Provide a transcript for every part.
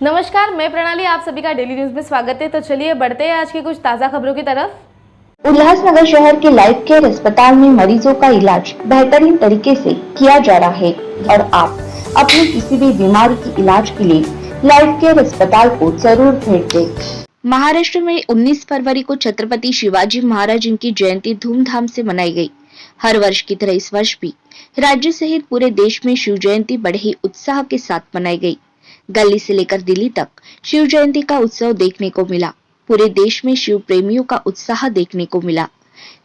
नमस्कार, मैं प्रणाली, आप सभी का डेली न्यूज में स्वागत है। तो चलिए बढ़ते हैं आज की कुछ ताज़ा खबरों की तरफ। उल्लासनगर शहर के लाइफ केयर अस्पताल में मरीजों का इलाज बेहतरीन तरीके से किया जा रहा है और आप अपनी किसी भी बीमारी की इलाज के लिए लाइफ केयर अस्पताल को जरूर भेंट दें। महाराष्ट्र में 19 फरवरी को छत्रपति शिवाजी महाराज की जयंती धूमधाम से मनाई गई। हर वर्ष की तरह इस वर्ष भी राज्य सहित पूरे देश में शिव जयंती बड़े ही उत्साह के साथ मनाई गई। गली से लेकर दिल्ली तक शिव जयंती का उत्सव देखने को मिला। पूरे देश में शिव प्रेमियों का उत्साह देखने को मिला।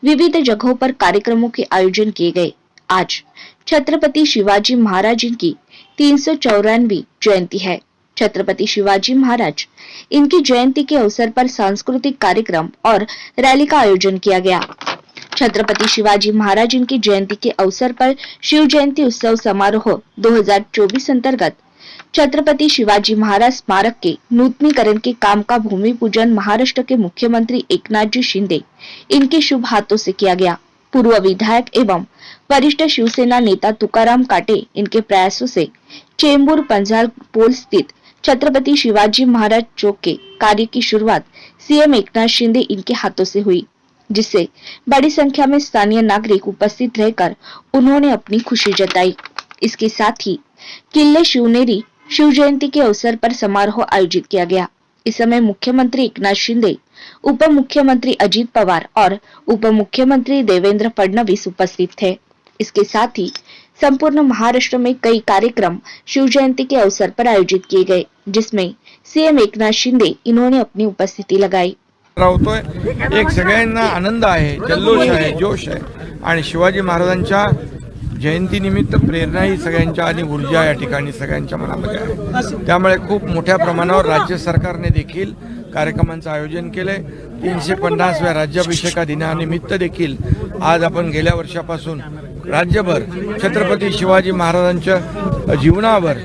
विविध जगहों पर कार्यक्रमों के आयोजन किए गए। आज छत्रपति शिवाजी महाराज की 394वीं जयंती है। छत्रपति शिवाजी महाराज इनकी जयंती के अवसर पर सांस्कृतिक कार्यक्रम और रैली का आयोजन किया गया। छत्रपति शिवाजी महाराज इनकी जयंती के अवसर पर शिव जयंती उत्सव समारोह 2024 अंतर्गत छत्रपति शिवाजी महाराज स्मारक के नूतनीकरण के काम का भूमि पूजन महाराष्ट्र के मुख्यमंत्री एकनाथ जी शिंदे इनके शुभ हाथों से किया गया। पूर्व विधायक एवं वरिष्ठ शिवसेना नेता तुकाराम काटे इनके प्रयासों से चेंबूर पंजाल पोल स्थित छत्रपति शिवाजी महाराज चौक के कार्य की शुरुआत सीएम एकनाथ शिंदे इनके हाथों से हुई, जिससे बड़ी संख्या में स्थानीय नागरिक उपस्थित रहकर उन्होंने अपनी खुशी जताई। इसके साथ ही किले शिवनेरी शिव जयंती के अवसर पर समारोह आयोजित किया गया। इस समय मुख्यमंत्री एकनाथ शिंदे, उप मुख्यमंत्री अजित पवार और उप मुख्यमंत्री देवेंद्र फडणवीस उपस्थित थे। इसके साथ ही संपूर्ण महाराष्ट्र में कई कार्यक्रम शिव जयंती के अवसर पर आयोजित किए गए, जिसमें सीएम एकनाथ शिंदे इन्होंने अपनी उपस्थिती लगाई। एक सगळ्यांना आनंद आहे, जल्लोष आहे, जोश आहे आणि शिवाजी महाराजांच्या जयंतीनिमित्त प्रेरणा ही सगळ्यांच्या आणि ऊर्जा या ठिकाणी सगळ्यांच्या मनामध्ये आहे। त्यामुळे खूप मोठ्या प्रमाणावर राज्य सरकारने देखील कार्यक्रमांचं आयोजन केले। 350व्या राज्याभिषेका दिनानिमित्त देखील आज आपण गेल्या वर्षापासून राज्यभर छत्रपती शिवाजी महाराजांच्या जीवनावर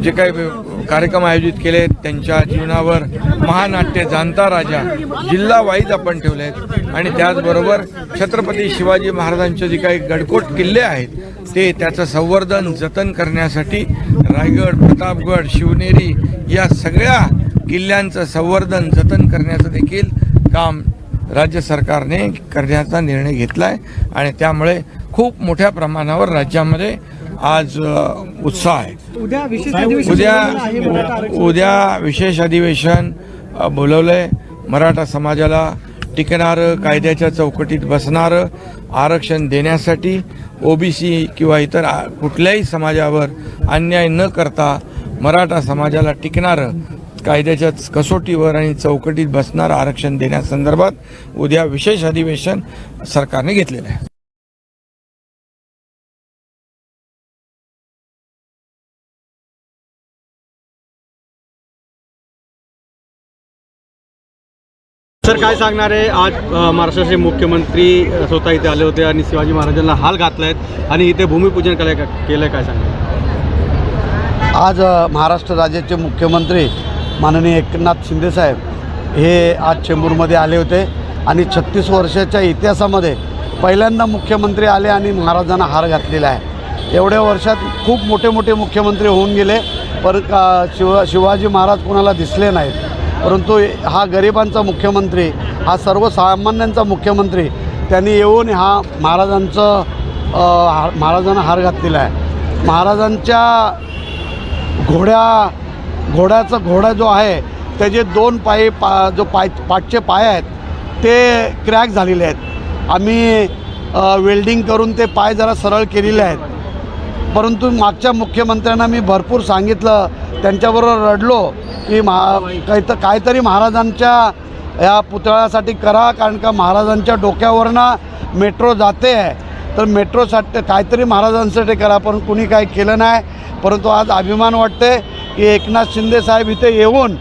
जे काही कार्यक्रम आयोजित केले, त्यांच्या जीवनावर महानाट्य, जाणता राजा जिल्हा वाईज आपण ठेवले आणि त्याचबरोबर छत्रपती शिवाजी महाराजांचे जे काही गडकोट किल्ले आहेत ते त्याचं संवर्धन जतन करण्यासाठी रायगड, प्रतापगड, शिवनेरी या सगळ्या किल्ल्यांचं संवर्धन जतन करण्याचं देखील काम राज्य सरकारने करण्याचा निर्णय घेतलाय आणि त्यामुळे खूप मोठ्या प्रमाणावर राज्यामध्ये आज उत्साह आहे। उद्या विशेष अधिवेशन बोलवलंय। मराठा समाजाला टिकणारं, कायद्याच्या चौकटीत बसणारं आरक्षण देण्यासाठी, ओबीसी किंवा इतर कुठल्याही समाजावर अन्याय न करता मराठा समाजाला टिकणारं, कायद्याच्या कसोटीवर आणि चौकटीत बसणारं आरक्षण देण्यासंदर्भात उद्या विशेष अधिवेशन सरकारने घेतलेलं आहे। सर, काय सांगणार आहे? आज महाराष्ट्राचे मुख्यमंत्री स्वतः इथे आले होते आणि शिवाजी महाराजांना हाल घातलायत आणि इथे भूमिपूजन केलंय, काय सांगणार? आज महाराष्ट्र राज्याचे मुख्यमंत्री माननीय एकनाथ शिंदे साहेब हे आज चेंबूरमध्ये आले होते आणि 36 वर्षाच्या इतिहासामध्ये पहिल्यांदा मुख्यमंत्री आले आणि महाराजांना हार घातलेला आहे। एवढ्या वर्षात खूप मोठे मोठे मुख्यमंत्री होऊन गेले, पण शिवाजी महाराज कोणाला दिसले नाहीत। परंतु हा गरिबांचा मुख्यमंत्री, हा सर्वसामान्यांचा मुख्यमंत्री, त्यांनी येऊन हा महाराजांना हार घातलेला आहे। महाराजांच्या घोडा जो आहे त्याचे 2 पाय पाठचे पाय आहेत ते क्रॅक झालेले आहेत। आम्ही वेल्डिंग करून ते पाय जरा सरळ केलेले आहेत, परंतु मागच्या मुख्यमंत्र्यांना मी भरपूर सांगितलं, त्यांच्याबरोबर रडलो की काहीतरी महाराजांच्या या पुतळ्यासाठी करा, कारण का महाराजांच्या डोक्यावरनं मेट्रो जाते आहे, तर मेट्रोसाठी काहीतरी महाराजांसाठी करा, पण कुणी काही केलं नाही। परंतु आज अभिमान वाटते की एकनाथ शिंदे साहेब इथे येऊन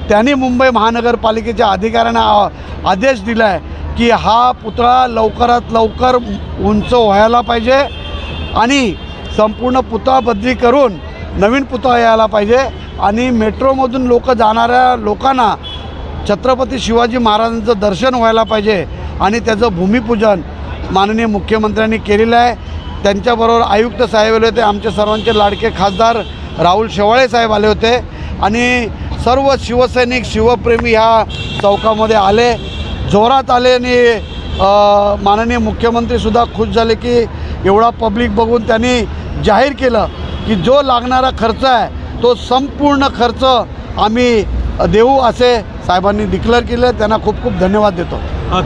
त्यांनी मुंबई महानगरपालिकेच्या अधिकाऱ्यांना आदेश दिला आहे की हा पुतळा लवकरात लवकर उंच व्हायला पाहिजे आणि संपूर्ण पुतळा बदली करून नवीन पुतळा यायला पाहिजे आणि मेट्रोमधून जाणाऱ्या लोकांना छत्रपती शिवाजी महाराजांचं दर्शन व्हायला पाहिजे आणि त्याचं भूमिपूजन माननीय मुख्यमंत्र्यांनी केलेलं आहे। त्यांच्याबरोबर आयुक्त साहेब आले होते, आमचे सर्वांचे लाडके खासदार राहुल शेवाळे साहेब आले होते आणि सर्व शिवसैनिक शिवप्रेमी ह्या चौकामध्ये आले, जोरात आले आणि माननीय मुख्यमंत्रीसुद्धा खुश झाले की एवढा पब्लिक बघून त्यांनी जाहीर केलं की जो लागणारा खर्च आहे तो संपूर्ण खर्च आम्ही देऊ असे साहेबांनी डिक्लेअर केले. त्यांना खूप खूप धन्यवाद देतो.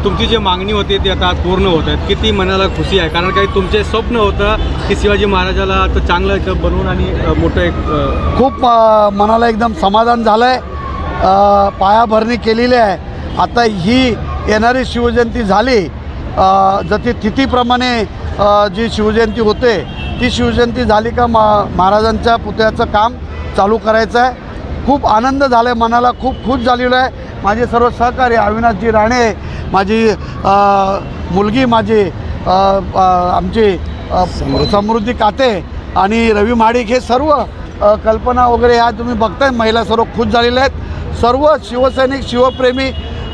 तुमची जी मागणी होती ती आता पूर्ण होत आहेत, किती मनाला खुशी आहे? कारण काही तुमचे स्वप्न होतं की शिवाजी महाराजाला आता चांगलं इथं बनवून आणि मोठं एक खूप मनाला एकदम समाधान झालं आहे. पायाभरणी केलेली आहे. आता ही येणारी शिवजयंती झाली, जशी तिथीप्रमाणे जी शिवजयंती होते ती शिवजयंती झाली का महाराजांच्या पुतळ्याचं काम चालू करायचं आहे. खूप आनंद झाला आहे, मनाला खूप खुश झालेलो आहे. माझे सर्व सहकारी अविनाशजी राणे, माझी मुलगी, माझी आमची समृद्धी काते आणि रवी महाडिक, हे सर्व कल्पना वगैरे ह्या तुम्ही बघताय, महिला सर्व खुश झालेल्या आहेत. सर्व शिवसैनिक शिवप्रेमी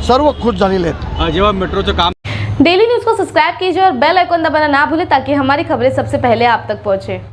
सर्व खुश झालेले आहेत. जेव्हा मेट्रोचं काम डेली न्यूज़ को सब्सक्राइब कीजिए और बेल आइकन दबाना ना भूलें ताकि हमारी खबरें सबसे पहले आप तक पहुँचे.